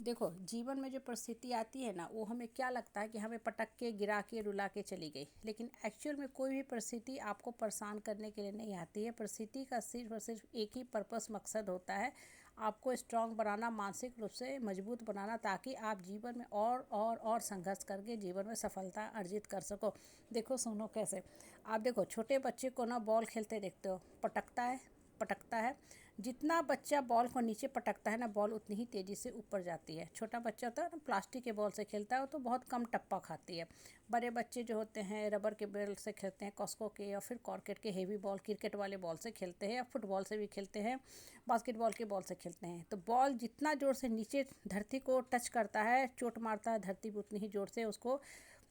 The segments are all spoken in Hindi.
देखो, जीवन में जो परिस्थिति आती है ना, वो हमें क्या लगता है कि हमें पटक के गिरा के रुला के चली गई, लेकिन एक्चुअल में कोई भी परिस्थिति आपको परेशान करने के लिए नहीं आती है। परिस्थिति का सिर्फ और सिर्फ एक ही पर्पस मकसद होता है, आपको स्ट्रांग बनाना, मानसिक रूप से मजबूत बनाना, ताकि आप जीवन में और संघर्ष करके जीवन में सफलता अर्जित कर सको। देखो सुनो कैसे, आप देखो छोटे बच्चे को ना बॉल खेलते देखते हो, पटकता है। जितना बच्चा बॉल को नीचे पटकता है ना, बॉल उतनी ही तेज़ी से ऊपर जाती है। छोटा बच्चा होता है ना, प्लास्टिक के बॉल से खेलता है, वो तो बहुत कम टप्पा खाती है। बड़े बच्चे जो होते हैं रबर के बॉल से खेलते हैं, कॉस्को के या फिर कॉर्केट के हेवी बॉल, क्रिकेट वाले बॉल से खेलते हैं, या फुटबॉल से भी खेलते हैं, बास्केटबॉल के बॉल से खेलते हैं। तो बॉल जितना ज़ोर से नीचे धरती को टच करता है, चोट मारता है धरती पर, उतनी ही ज़ोर से उसको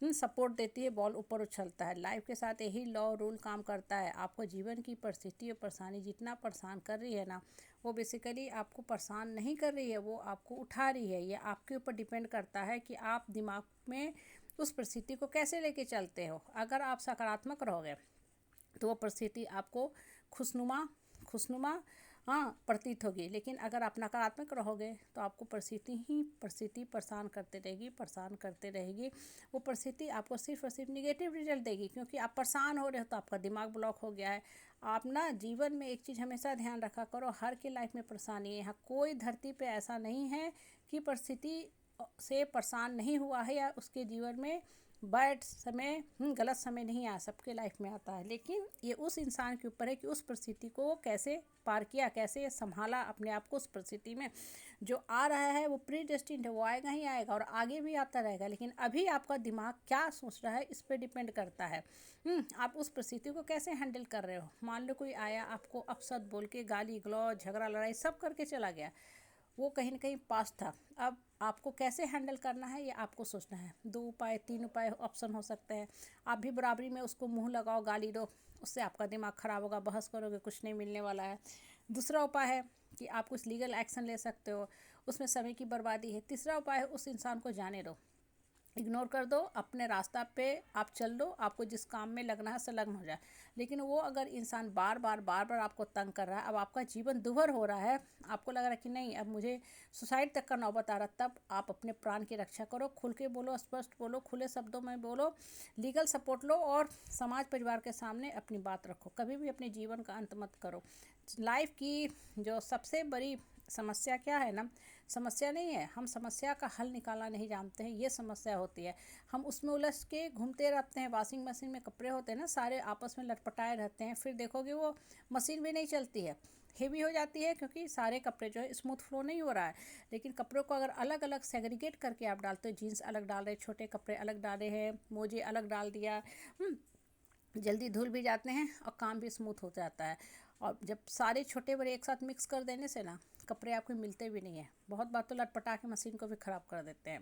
सपोर्ट देती है, बॉल ऊपर उछलता है। लाइफ के साथ यही लॉ रूल काम करता है। आपको जीवन की परिस्थिति और परेशानी जितना परेशान कर रही है ना, वो बेसिकली आपको परेशान नहीं कर रही है, वो आपको उठा रही है। ये आपके ऊपर डिपेंड करता है कि आप दिमाग में उस परिस्थिति को कैसे लेके चलते हो। अगर आप सकारात्मक रहोगे तो वो परिस्थिति आपको खुशनुमा खुशनुमा हाँ प्रतीत होगी, लेकिन अगर आप नकारात्मक रहोगे तो आपको परिस्थिति परेशान करते रहेगी। वो परिस्थिति आपको सिर्फ और सिर्फ निगेटिव रिजल्ट देगी, क्योंकि आप परेशान हो रहे हो तो आपका दिमाग ब्लॉक हो गया है। आप ना जीवन में एक चीज़ हमेशा ध्यान रखा करो, हर की लाइफ में परेशानी है। यहाँ कोई धरती पे ऐसा नहीं है कि परिस्थिति से परेशान नहीं हुआ है या उसके जीवन में बैड समय गलत समय नहीं आया, सबके लाइफ में आता है। लेकिन ये उस इंसान के ऊपर है कि उस परिस्थिति को कैसे पार किया, कैसे संभाला अपने आप को उस परिस्थिति में। जो आ रहा है वो प्री डेस्टिन्ड है, वो आएगा ही आएगा और आगे भी आता रहेगा, लेकिन अभी आपका दिमाग क्या सोच रहा है इस पर डिपेंड करता है। आप उस परिस्थिति को कैसे हैंडल कर रहे हो। मान लो कोई आया आपको अपशब्द बोल के, गाली गलौज झगड़ा लड़ाई सब करके चला गया, वो कहीं ना कहीं पास था। अब आपको कैसे हैंडल करना है ये आपको सोचना है। 2 उपाय 3 उपाय ऑप्शन हो सकते हैं। आप भी बराबरी में उसको मुंह लगाओ, गाली दो, उससे आपका दिमाग ख़राब होगा, बहस करोगे, कुछ नहीं मिलने वाला है। दूसरा उपाय है कि आप कुछ लीगल एक्शन ले सकते हो, उसमें समय की बर्बादी है। तीसरा उपाय है उस इंसान को जाने दो, इग्नोर कर दो, अपने रास्ता पे आप चल लो, आपको जिस काम में लगना है संलग्न हो जाए। लेकिन वो अगर इंसान बार बार आपको तंग कर रहा है, अब आपका जीवन दुभर हो रहा है, आपको लग रहा है कि नहीं अब मुझे सुसाइड तक का नौबत आ रहा, तब आप अपने प्राण की रक्षा करो। खुल के बोलो, स्पष्ट बोलो, खुले शब्दों में बोलो, लीगल सपोर्ट लो और समाज परिवार के सामने अपनी बात रखो। कभी भी अपने जीवन का अंत मत करो। लाइफ की जो सबसे बड़ी समस्या क्या है ना, समस्या नहीं है, हम समस्या का हल निकालना नहीं जानते हैं, ये समस्या होती है। हम उसमें उलझ के घूमते रहते हैं। वॉशिंग मशीन में कपड़े होते हैं ना, सारे आपस में लटपटाए रहते हैं, फिर देखोगे वो मशीन भी नहीं चलती है, हेवी हो जाती है, क्योंकि सारे कपड़े जो है स्मूथ फ्लो नहीं हो रहा है। लेकिन कपड़ों को अगर अलग अलग सेग्रीगेट करके आप डालते हो, जीन्स अलग डाल रहे, छोटे कपड़े अलग डाले हैं, मोजे अलग डाल दिया, जल्दी धुल भी जाते हैं और काम भी स्मूथ हो जाता है। और जब सारे छोटे बड़े एक साथ मिक्स कर देने से ना, कपड़े आपको मिलते भी नहीं है। बहुत बार तो लटपटा के मशीन को भी ख़राब कर देते हैं।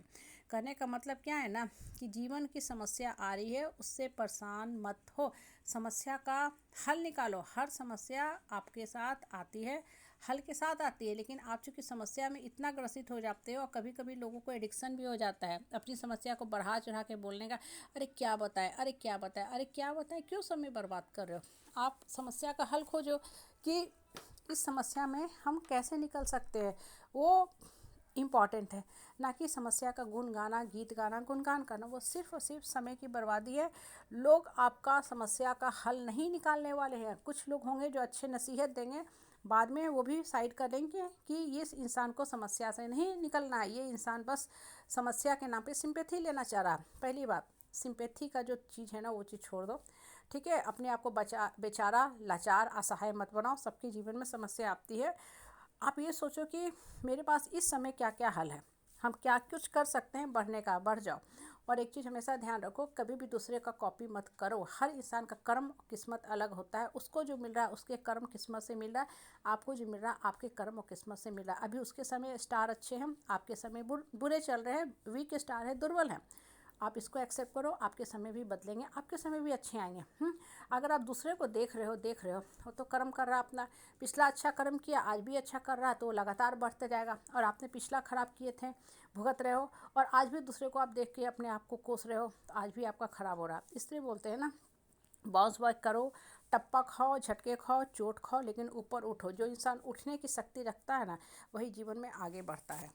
कहने का मतलब क्या है ना, कि जीवन की समस्या आ रही है, उससे परेशान मत हो, समस्या का हल निकालो। हर समस्या आपके साथ आती है, हल के साथ आती है, लेकिन आप चूँकि समस्या में इतना ग्रसित हो जाते हो, और कभी कभी लोगों को एडिक्शन भी हो जाता है अपनी समस्या को बढ़ा चढ़ा के बोलने का। अरे क्या बताएं, अरे क्या बताएं, अरे क्या बताएं, क्यों समय बर्बाद कर रहे हो। आप समस्या का हल खोजो कि इस समस्या में हम कैसे निकल सकते हैं, वो इम्पॉर्टेंट है। ना कि समस्या का गुण गाना, गीत गाना, गुणगान करना, वो सिर्फ और सिर्फ समय की बर्बादी है। लोग आपका समस्या का हल नहीं निकालने वाले हैं। कुछ लोग होंगे जो अच्छे नसीहत देंगे, बाद में वो भी साइड कर देंगे कि ये इंसान को समस्या से नहीं निकलना है, ये इंसान बस समस्या के नाम पे सिंपैथी लेना चाह रहा है। पहली बात, सिंपैथी का जो चीज़ है ना, वो चीज़ छोड़ दो, ठीक है। अपने आप को बेचारा, लाचार, असहाय मत बनाओ। सबके जीवन में समस्या आती है। आप ये सोचो कि मेरे पास इस समय क्या क्या हल है, हम क्या कुछ कर सकते हैं बढ़ने का, बढ़ जाओ। और एक चीज़ हमेशा ध्यान रखो, कभी भी दूसरे का कॉपी मत करो। हर इंसान का कर्म किस्मत अलग होता है, उसको जो मिल रहा है उसके कर्म किस्मत से मिल रहा है, आपको जो मिल रहा है आपके कर्म और किस्मत से मिल रहा है। अभी उसके समय स्टार अच्छे हैं, आपके समय बुरे चल रहे हैं, वीक स्टार है, दुर्बल हैं। आप इसको एक्सेप्ट करो, आपके समय भी बदलेंगे, आपके समय भी अच्छे आएंगे। अगर आप दूसरे को देख रहे हो वो तो कर्म कर रहा अपना, पिछला अच्छा कर्म किया, आज भी अच्छा कर रहा है, तो वो लगातार बढ़ते जाएगा। और आपने पिछला खराब किए थे, भुगत रहे हो, और आज भी दूसरे को आप देख के अपने आप को कोस रहे हो, तो आज भी आपका खराब हो रहा है। इसलिए बोलते हैं ना, बाउंस बैक करो, टप्पा खाओ, झटके खाओ, चोट खाओ, लेकिन ऊपर उठो। जो इंसान उठने की शक्ति रखता है ना, वही जीवन में आगे बढ़ता है।